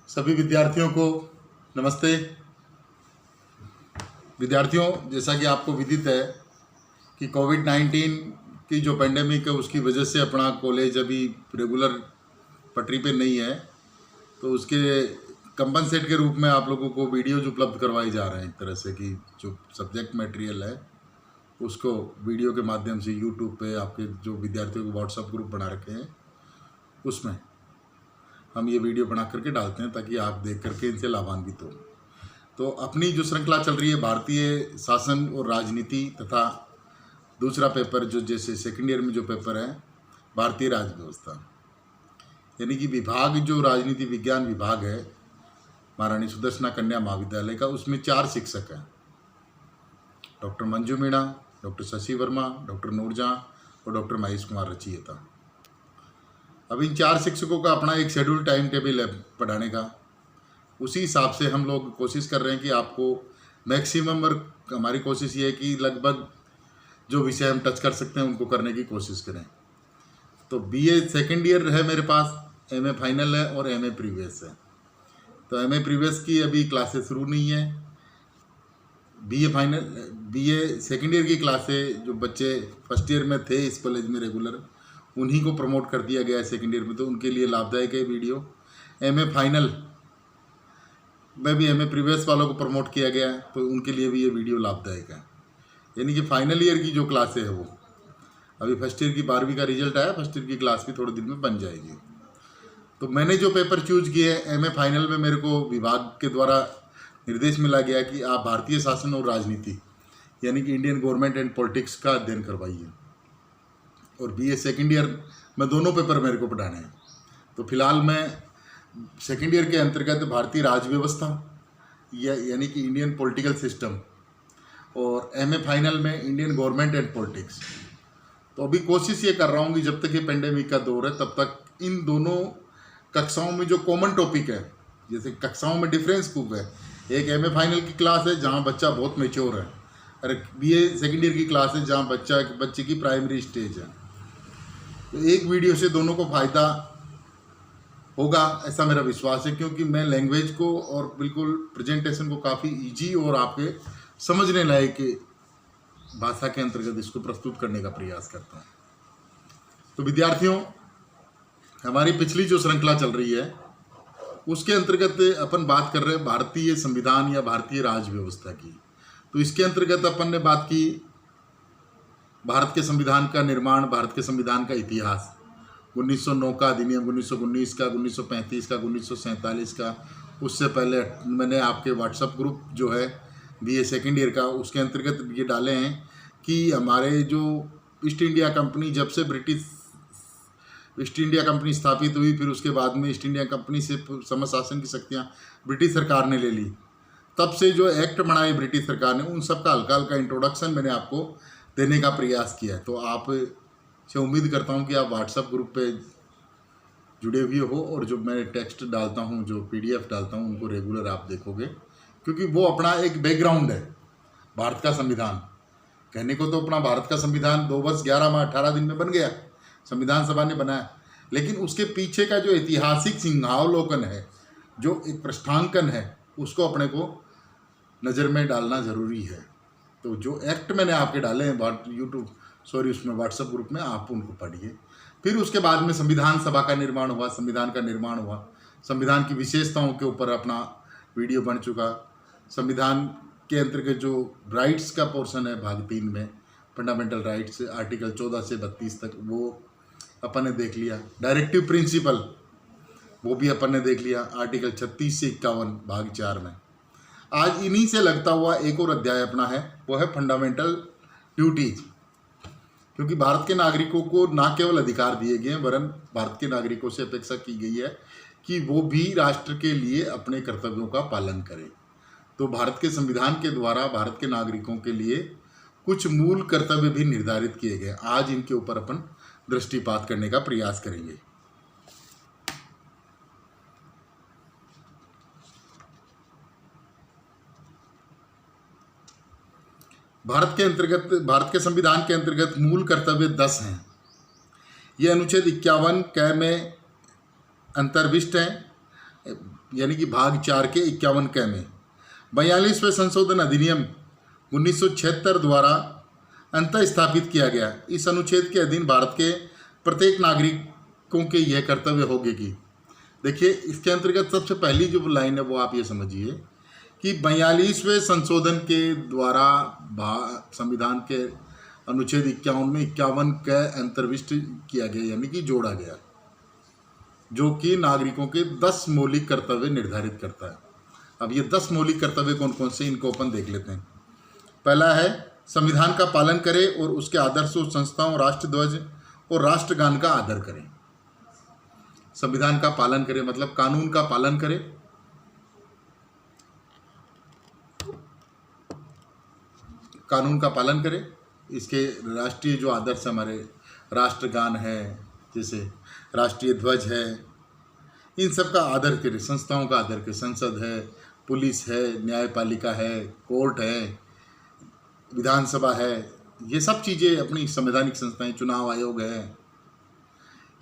सभी विद्यार्थियों को नमस्ते। विद्यार्थियों, जैसा कि आपको विदित है कि कोविड-19 की जो पेंडेमिक है उसकी वजह से अपना कॉलेज अभी रेगुलर पटरी पे नहीं है, तो उसके कंपनसेट के रूप में आप लोगों को वीडियोज उपलब्ध करवाए जा रहे हैं। एक तरह से कि जो सब्जेक्ट मटेरियल है उसको वीडियो के माध्यम से यूट्यूब पे आपके जो विद्यार्थियों के व्हाट्सएप ग्रुप बना रखे हैं उसमें हम ये वीडियो बना करके डालते हैं ताकि आप देख करके इनसे लाभान्वित हो। तो अपनी जो श्रृंखला चल रही है भारतीय शासन और राजनीति तथा दूसरा पेपर जो जैसे सेकेंड ईयर में जो पेपर है भारतीय राज्य व्यवस्था, यानी कि विभाग जो राजनीति विज्ञान विभाग है महारानी सुदर्शना कन्या महाविद्यालय का, उसमें 4 शिक्षक हैं, doctor Manju Meena, doctor Shashi Verma, doctor Noorjahan और डॉक्टर महेश कुमार रचियता। अब इन 4 शिक्षकों का अपना एक शेड्यूल टाइम टेबल है पढ़ाने का। उसी हिसाब से हम लोग कोशिश कर रहे हैं कि आपको मैक्सिमम, और हमारी कोशिश ये है कि लगभग जो विषय हम टच कर सकते हैं उनको करने की कोशिश करें। तो बीए सेकेंड ईयर है मेरे पास, एमए फाइनल है और एमए प्रीवियस है। तो एमए प्रीवियस की अभी क्लासेस शुरू नहीं है। बीए सेकेंड ईयर की क्लासें जो बच्चे फर्स्ट ईयर में थे इस कॉलेज में रेगुलर, उन्हीं को प्रमोट कर दिया गया है सेकेंड ईयर में, तो उनके लिए लाभदायक है वीडियो। एमए फाइनल में भी एमए प्रीवियस वालों को प्रमोट किया गया है, तो उनके लिए भी ये वीडियो लाभदायक है। यानी कि फाइनल ईयर की जो क्लासें है वो अभी फर्स्ट ईयर की 12वीं का रिजल्ट आया, फर्स्ट ईयर की क्लास भी थोड़े दिन में बन जाएगी। तो मैंने जो पेपर चूज किए हैं एमए फाइनल में, मेरे को विभाग के द्वारा निर्देश मिला गया कि आप भारतीय शासन और राजनीति यानी कि इंडियन गवर्नमेंट एंड पॉलिटिक्स का अध्ययन करवाइए, और बीए सेकेंड ईयर में दोनों पेपर मेरे को पढ़ाने हैं। तो फिलहाल मैं सेकेंड ईयर के अंतर्गत भारतीय राज्य व्यवस्था यानी कि इंडियन पॉलिटिकल सिस्टम, और एमए फाइनल में इंडियन गवर्नमेंट एंड पॉलिटिक्स। तो अभी कोशिश ये कर रहा हूँ कि जब तक ये पेंडेमिक का दौर है तब तक इन दोनों कक्षाओं में जो कॉमन टॉपिक है, जैसे कक्षाओं में डिफरेंस खूब है। एक एमए फाइनल की क्लास है जहाँ बच्चा बहुत मेच्योर है, और बीए सेकेंड ईयर की क्लास है जहाँ बच्चे की प्राइमरी स्टेज है। तो एक वीडियो से दोनों को फ़ायदा होगा ऐसा मेरा विश्वास है, क्योंकि मैं लैंग्वेज को और बिल्कुल प्रेजेंटेशन को काफ़ी इजी और आपके समझने लायक भाषा के अंतर्गत इसको प्रस्तुत करने का प्रयास करता हूँ। तो विद्यार्थियों, हमारी पिछली जो श्रृंखला चल रही है उसके अंतर्गत अपन बात कर रहे हैं भारतीय संविधान या भारतीय राज्य व्यवस्था की। तो इसके अंतर्गत अपन ने बात की भारत के संविधान का निर्माण, भारत के संविधान का इतिहास, 1909 का अधिनियम, 1919 का, 1935 का, 1947 का। उससे पहले मैंने आपके व्हाट्सएप ग्रुप जो है बीए सेकेंड ईयर का, उसके अंतर्गत ये डाले हैं कि हमारे जो ईस्ट इंडिया कंपनी, जब से ब्रिटिश ईस्ट इंडिया कंपनी स्थापित हुई, फिर उसके बाद में ईस्ट इंडिया कंपनी से समशासन की शक्तियाँ ब्रिटिश सरकार ने ले ली, तब से जो एक्ट बनाए ब्रिटिश सरकार ने, उन सब का हल्का हल्का इंट्रोडक्शन मैंने आपको देने का प्रयास किया है। तो आप से उम्मीद करता हूं कि आप व्हाट्सएप ग्रुप पे जुड़े हुए हो, और जो मैं टेक्स्ट डालता हूं, जो पीडीएफ डालता हूं, उनको रेगुलर आप देखोगे, क्योंकि वो अपना एक बैकग्राउंड है। भारत का संविधान कहने को तो अपना भारत का संविधान 2 वर्ष 11 माह 18 दिन में बन गया, संविधान सभा ने बनाया, लेकिन उसके पीछे का जो ऐतिहासिक सिंहावलोकन है, जो एक पृष्ठांकन है, उसको अपने को नज़र में डालना ज़रूरी है। तो जो एक्ट मैंने आपके डाले हैं उसमें व्हाट्सएप ग्रुप में, आप उनको पढ़िए। फिर उसके बाद में संविधान सभा का निर्माण हुआ, संविधान का निर्माण हुआ, संविधान की विशेषताओं के ऊपर अपना वीडियो बन चुका। संविधान के अंतर्गत जो राइट्स का पोर्शन है भाग 3 में, फंडामेंटल राइट्स, आर्टिकल 14 से 32 तक, वो अपन ने देख लिया। डायरेक्टिव प्रिंसिपल वो भी अपन ने देख लिया, आर्टिकल 36 से 51 भाग 4 में। आज इन्हीं से लगता हुआ एक और अध्याय अपना है, वो है फंडामेंटल ड्यूटीज, क्योंकि भारत के नागरिकों को ना केवल अधिकार दिए गए हैं, वरन भारत के नागरिकों से अपेक्षा की गई है कि वो भी राष्ट्र के लिए अपने कर्तव्यों का पालन करें। तो भारत के संविधान के द्वारा भारत के नागरिकों के लिए कुछ मूल कर्तव्य भी निर्धारित किए गए। आज इनके ऊपर अपन दृष्टिपात करने का प्रयास करेंगे। भारत के संविधान के अंतर्गत मूल कर्तव्य 10 हैं। ये अनुच्छेद 51 क में अंतर्विष्ट हैं। यानी कि भाग 4 के 51 क में 42वें संशोधन अधिनियम 1976 द्वारा अंतः स्थापित किया गया। इस अनुच्छेद के अधीन भारत के प्रत्येक नागरिकों के यह कर्तव्य होगा कि, देखिए इसके अंतर्गत सबसे पहली जो लाइन है वो आप ये समझिए कि 42वें संशोधन के द्वारा संविधान के अनुच्छेद 51 में 51 का अंतर्विष्ट किया गया, यानी कि जोड़ा गया, जो कि नागरिकों के 10 मौलिक कर्तव्य निर्धारित करता है। अब ये 10 मौलिक कर्तव्य कौन कौन से, इनको अपन देख लेते हैं। पहला है संविधान का पालन करें और उसके आदर्शों, संस्थाओं, राष्ट्रध्वज और राष्ट्रगान का आदर करें। संविधान का पालन करें मतलब कानून का पालन करें, कानून का पालन करें। इसके राष्ट्रीय जो आदर्श हमारे राष्ट्रगान है, जैसे राष्ट्रीय ध्वज है, इन सब का आदर करें। संस्थाओं का आदर करें, संसद है, पुलिस है, न्यायपालिका है, कोर्ट है, विधानसभा है, ये सब चीज़ें अपनी संवैधानिक संस्थाएं, चुनाव आयोग है,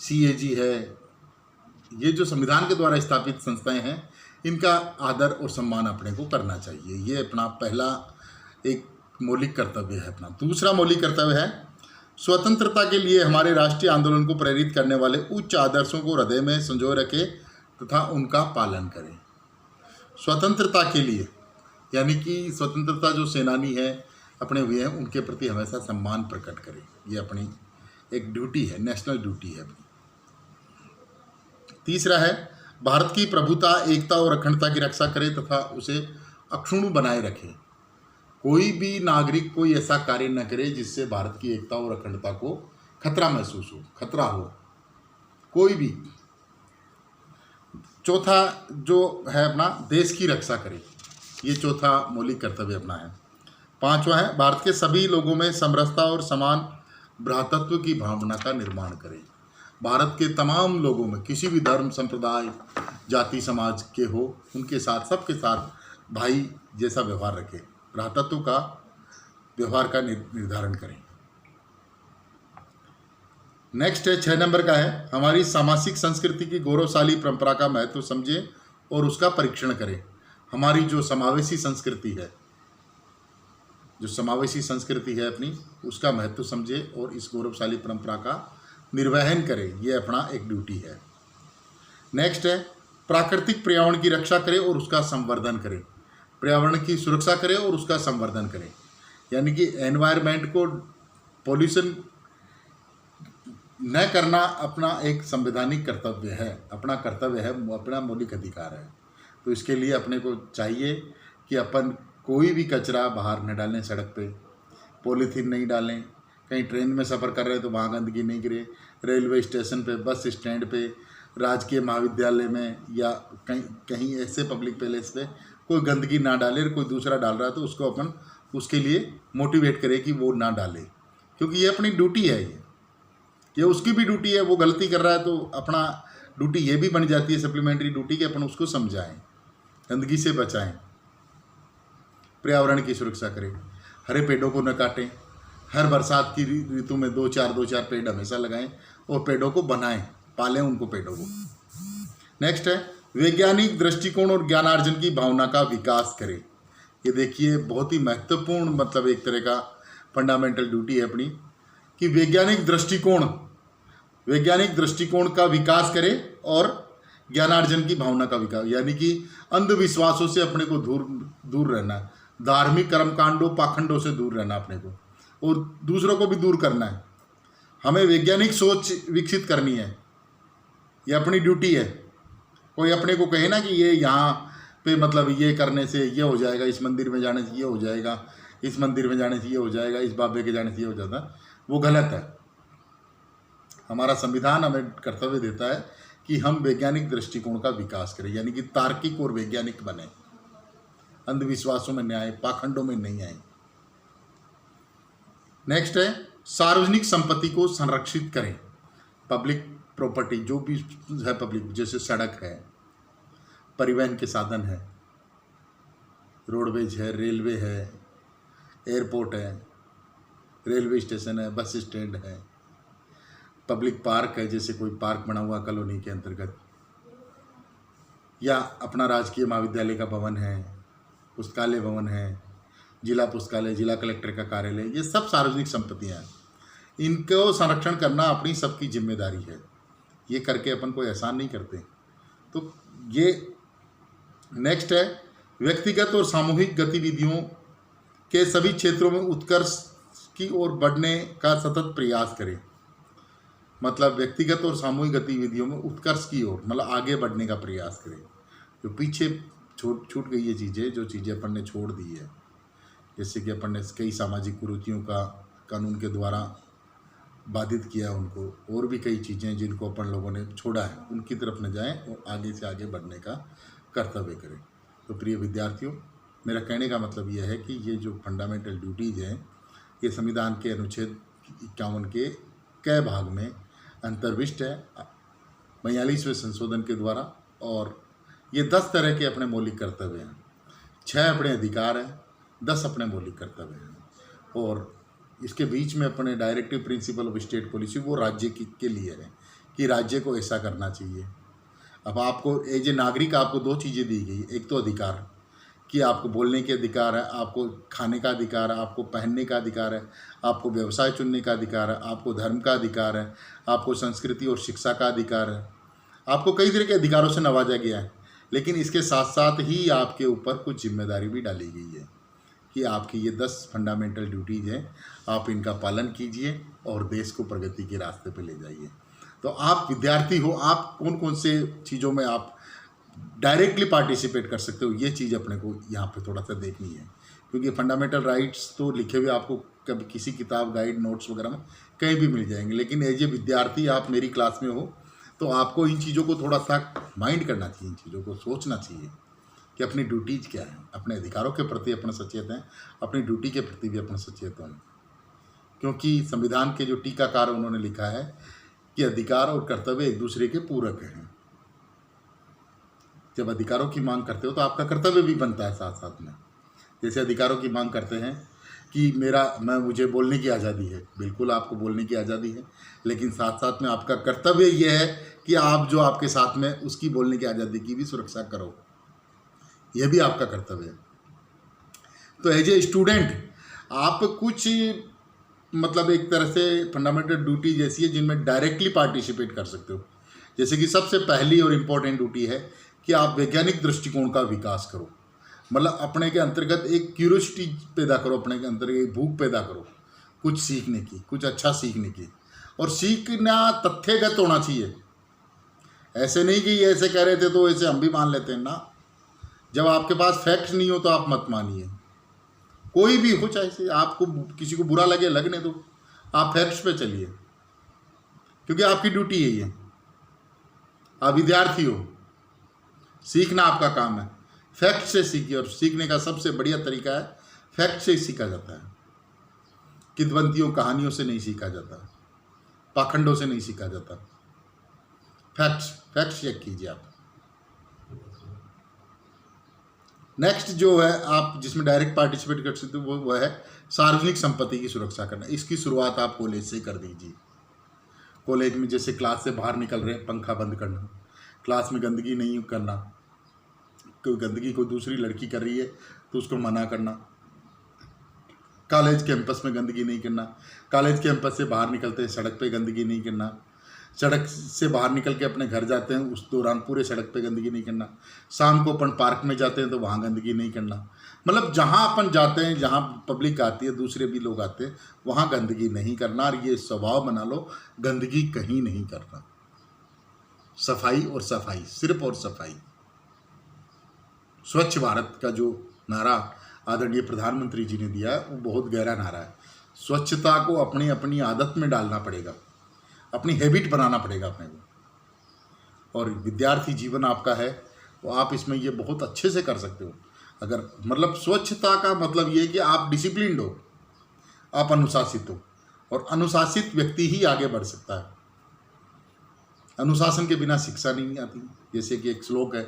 CAG है, ये जो संविधान के द्वारा स्थापित संस्थाएं हैं, इनका आदर और सम्मान अपने को करना चाहिए। ये अपना पहला एक मौलिक कर्तव्य है अपना। दूसरा मौलिक कर्तव्य है स्वतंत्रता के लिए हमारे राष्ट्रीय आंदोलन को प्रेरित करने वाले उच्च आदर्शों को हृदय में संजोए रखें तथा उनका पालन करें। स्वतंत्रता के लिए यानी कि स्वतंत्रता जो सेनानी है अपने हुए हैं, उनके प्रति हमेशा सम्मान प्रकट करें। ये अपनी एक ड्यूटी है, नेशनल ड्यूटी है अपनी। तीसरा है भारत की प्रभुता, एकता और अखंडता की रक्षा करें तथा उसे अक्षुण्ण बनाए रखें। कोई भी नागरिक कोई ऐसा कार्य न करे जिससे भारत की एकता और अखंडता को खतरा महसूस हो, खतरा हो कोई भी। चौथा जो है अपना देश की रक्षा करे, ये चौथा मौलिक कर्तव्य अपना है। पांचवा है भारत के सभी लोगों में समरसता और समान भ्रातृत्व की भावना का निर्माण करें। भारत के तमाम लोगों में, किसी भी धर्म, संप्रदाय, जाति, समाज के हो, उनके साथ, सबके साथ भाई जैसा व्यवहार रखें, भ्रातृत्व का व्यवहार का निर्धारण करें। नेक्स्ट है 6 नंबर का है हमारी सामाजिक संस्कृति की गौरवशाली परंपरा का महत्व समझें और उसका परीक्षण करें। हमारी जो समावेशी संस्कृति है, जो समावेशी संस्कृति है अपनी, उसका महत्व समझें और इस गौरवशाली परंपरा का निर्वहन करें। ये अपना एक ड्यूटी है। नेक्स्ट है प्राकृतिक पर्यावरण की रक्षा करें और उसका संवर्धन करें। पर्यावरण की सुरक्षा करें और उसका संवर्धन करें, यानी कि एनवायरनमेंट को पॉल्यूशन न करना अपना एक संवैधानिक कर्तव्य है, अपना कर्तव्य है, अपना मौलिक अधिकार है। तो इसके लिए अपने को चाहिए कि अपन कोई भी कचरा बाहर न डालें, सड़क पे पॉलीथीन नहीं डालें, कहीं ट्रेन में सफ़र कर रहे हैं तो वहाँ गंदगी नहीं गिरे, रेलवे स्टेशन पे, बस स्टैंड पे, राजकीय महाविद्यालय में या कहीं ऐसे पब्लिक प्लेस पे कोई गंदगी ना डाले। कोई दूसरा डाल रहा है तो उसको अपन उसके लिए मोटिवेट करें कि वो ना डाले, क्योंकि ये अपनी ड्यूटी है। ये उसकी भी ड्यूटी है। वो गलती कर रहा है तो अपना ड्यूटी ये भी बन जाती है, सप्लीमेंट्री ड्यूटी, कि अपन उसको समझाएं, गंदगी से बचाएं, पर्यावरण की सुरक्षा करें, हरे पेड़ों को न काटें, हर बरसात की ऋतु में 2-4 पेड़ हमेशा लगाएं और पेड़ों को बनाएं, पालें उनको, पेड़ों को। नेक्स्ट है वैज्ञानिक दृष्टिकोण और ज्ञानार्जन की भावना का विकास करें। ये देखिए बहुत ही महत्वपूर्ण, मतलब एक तरह का फंडामेंटल ड्यूटी है अपनी, कि वैज्ञानिक दृष्टिकोण का विकास करें और ज्ञानार्जन की भावना का विकास, यानी कि अंधविश्वासों से अपने को दूर रहना, धार्मिक कर्मकांडों, पाखंडों से दूर रहना अपने को, और दूसरों को भी दूर करना है। हमें वैज्ञानिक सोच विकसित करनी है, ये अपनी ड्यूटी है। कोई अपने को कहे ना कि ये यहाँ पे मतलब ये करने से ये हो जाएगा, इस मंदिर में जाने से ये हो जाएगा, इस मंदिर में जाने से ये हो जाएगा, इस बाबे के जाने से ये हो जाता, वो गलत है। हमारा संविधान हमें कर्तव्य देता है कि हम वैज्ञानिक दृष्टिकोण का विकास करें, यानी कि तार्किक और वैज्ञानिक बने, अंधविश्वासों में न आए, पाखंडों में नहीं आए। नेक्स्ट है सार्वजनिक संपत्ति को संरक्षित करें। पब्लिक प्रॉपर्टी जो भी है पब्लिक, जैसे सड़क है, परिवहन के साधन है, रोडवेज है, रेलवे है, एयरपोर्ट है, रेलवे स्टेशन है, बस स्टैंड है, पब्लिक पार्क है, जैसे कोई पार्क बना हुआ कॉलोनी के अंतर्गत, या अपना राजकीय महाविद्यालय का भवन है, पुस्तकालय भवन है, जिला पुस्तकालय, जिला कलेक्टर का कार्यालय, ये सब सार्वजनिक संपत्तियाँ हैं। इनको संरक्षण करना अपनी सबकी जिम्मेदारी है। ये करके अपन कोई एहसान नहीं करते। तो ये नेक्स्ट है, व्यक्तिगत और सामूहिक गतिविधियों के सभी क्षेत्रों में उत्कर्ष की ओर बढ़ने का सतत प्रयास करें। मतलब व्यक्तिगत और सामूहिक गतिविधियों में उत्कर्ष की ओर, मतलब आगे बढ़ने का प्रयास करें। जो पीछे छूट गई ये चीज़ें, जो चीज़ें अपन ने छोड़ दी है, जैसे कि अपन ने कई सामाजिक कुरीतियों का कानून के द्वारा बाधित किया उनको, और भी कई चीज़ें जिनको अपन लोगों ने छोड़ा है, उनकी तरफ न जाएं और आगे से आगे बढ़ने का कर्तव्य करें। तो प्रिय विद्यार्थियों, मेरा कहने का मतलब यह है कि ये जो फंडामेंटल ड्यूटीज़ हैं, ये संविधान के अनुच्छेद 51 के क भाग में अंतर्विष्ट है 42वें संशोधन के द्वारा। और ये 10 तरह के अपने मौलिक कर्तव्य हैं, 6 अपने अधिकार हैं, 10 अपने मौलिक कर्तव्य हैं। और इसके बीच में अपने directive principle of state policy, वो राज्य के लिए है कि राज्य को ऐसा करना चाहिए। अब आपको एज ए नागरिक आपको 2 चीज़ें दी गई, एक तो अधिकार कि आपको बोलने के अधिकार है, आपको खाने का अधिकार है, आपको पहनने का अधिकार है, आपको व्यवसाय चुनने का अधिकार है, आपको धर्म का अधिकार है, आपको संस्कृति और शिक्षा का अधिकार है। आपको कई तरह के अधिकारों से नवाजा गया है, लेकिन इसके साथ साथ ही आपके ऊपर कुछ जिम्मेदारी भी डाली गई है कि आपकी ये 10 फंडामेंटल ड्यूटीज़ हैं, आप इनका पालन कीजिए और देश को प्रगति के रास्ते पर ले जाइए। तो आप विद्यार्थी हो, आप कौन कौन से चीज़ों में आप डायरेक्टली पार्टिसिपेट कर सकते हो, ये चीज़ अपने को यहाँ पे थोड़ा सा देखनी है। क्योंकि फंडामेंटल राइट्स तो लिखे हुए आपको कभी किसी किताब, गाइड, नोट्स वगैरह में कहीं भी मिल जाएंगे, लेकिन एज ए विद्यार्थी आप मेरी क्लास में हो तो आपको इन चीज़ों को थोड़ा सा माइंड करना चाहिए, इन चीज़ों को सोचना चाहिए कि अपनी ड्यूटीज़ क्या है, अपने अधिकारों के प्रति अपन सचेत हैं, अपनी ड्यूटी के प्रति भी अपन सचेत हों। क्योंकि संविधान के जो टीकाकार उन्होंने लिखा है कि अधिकार और कर्तव्य एक दूसरे के पूरक हैं। जब अधिकारों की मांग करते हो तो आपका कर्तव्य भी बनता है साथ साथ में। जैसे अधिकारों की मांग करते हैं कि मुझे बोलने की आज़ादी है, बिल्कुल आपको बोलने की आज़ादी है, लेकिन साथ साथ में आपका कर्तव्य यह है कि आप जो आपके साथ में उसकी बोलने की आज़ादी की भी सुरक्षा करो, यह भी आपका कर्तव्य है। तो एज ए स्टूडेंट आप कुछ मतलब एक तरह से फंडामेंटल ड्यूटी जैसी है जिनमें डायरेक्टली पार्टिसिपेट कर सकते हो। जैसे कि सबसे पहली और इम्पोर्टेंट ड्यूटी है कि आप वैज्ञानिक दृष्टिकोण का विकास करो, मतलब अपने के अंतर्गत एक क्यूरियोसिटी पैदा करो, अपने के अंतर्गत एक भूख पैदा करो कुछ सीखने की, कुछ अच्छा सीखने की। और सीखना तथ्यगत होना चाहिए, ऐसे नहीं कि ये ऐसे कह रहे थे तो ऐसे हम भी मान लेते हैं ना। जब आपके पास फैक्ट्स नहीं हो तो आप मत मानिए, कोई भी हो, चाहे आपको किसी को बुरा लगे लगने दो, आप फैक्ट्स पे चलिए, क्योंकि आपकी ड्यूटी है ये। आप विद्यार्थी हो, सीखना आपका काम है, फैक्ट से सीखिए। और सीखने का सबसे बढ़िया तरीका है फैक्ट से सीखा जाता है, किद्वंतियों कहानियों से नहीं सीखा जाता, पाखंडों से नहीं सीखा जाता। फैक्ट्स चेक कीजिए आप। नेक्स्ट जो है आप जिसमें डायरेक्ट पार्टिसिपेट कर सकते हो वो है सार्वजनिक संपत्ति की सुरक्षा करना। इसकी शुरुआत आप कॉलेज से कर दीजिए। कॉलेज में जैसे क्लास से बाहर निकल रहे हैं, पंखा बंद करना, क्लास में गंदगी नहीं करना, कोई गंदगी कोई दूसरी लड़की कर रही है तो उसको मना करना, कॉलेज कैंपस में गंदगी नहीं करना, कॉलेज कैंपस से बाहर निकलते हैं सड़क पे गंदगी नहीं करना, सड़क से बाहर निकल के अपने घर जाते हैं उस दौरान पूरे सड़क पे गंदगी नहीं करना, शाम को अपन पार्क में जाते हैं तो वहाँ गंदगी नहीं करना। मतलब जहाँ अपन जाते हैं, जहाँ पब्लिक आती है, दूसरे भी लोग आते हैं, वहाँ गंदगी नहीं करना। और ये स्वभाव बना लो, गंदगी कहीं नहीं करना, सफाई और सफाई, सिर्फ और सफाई। स्वच्छ भारत का जो नारा आदरणीय प्रधानमंत्री जी ने दिया वो बहुत गहरा नारा है। स्वच्छता को अपनी अपनी आदत में डालना पड़ेगा, अपनी हैबिट बनाना पड़ेगा अपने को। और विद्यार्थी जीवन आपका है तो आप इसमें ये बहुत अच्छे से कर सकते हो। अगर मतलब स्वच्छता का मतलब ये कि आप डिसिप्लिन्ड हो, आप अनुशासित हो, और अनुशासित व्यक्ति ही आगे बढ़ सकता है। अनुशासन के बिना शिक्षा नहीं आती। जैसे कि एक श्लोक है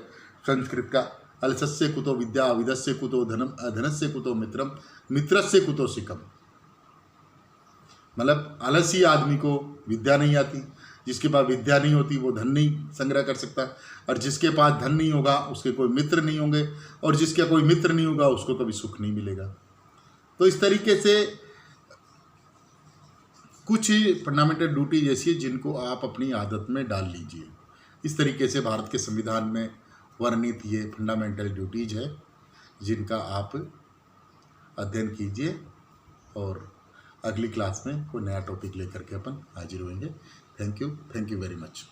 संस्कृत का, अलसस्य कुतो विद्या, अविदस्य कुतो धनम, अधनस्य कुतो मित्रम, मित्रस्य कुतो शिखम। मतलब आलसी आदमी को विद्या नहीं आती, जिसके पास विद्या नहीं होती वो धन नहीं संग्रह कर सकता, और जिसके पास धन नहीं होगा उसके कोई मित्र नहीं होंगे, और जिसका कोई मित्र नहीं होगा उसको कभी सुख नहीं मिलेगा। तो इस तरीके से कुछ फंडामेंटल ड्यूटी जैसी है जिनको आप अपनी आदत में डाल लीजिए। इस तरीके से भारत के संविधान में वर्णित ये फंडामेंटल ड्यूटीज है जिनका आप अध्ययन कीजिए, और अगली क्लास में कोई नया टॉपिक लेकर के अपन हाजिर होंगे। Thank you very much.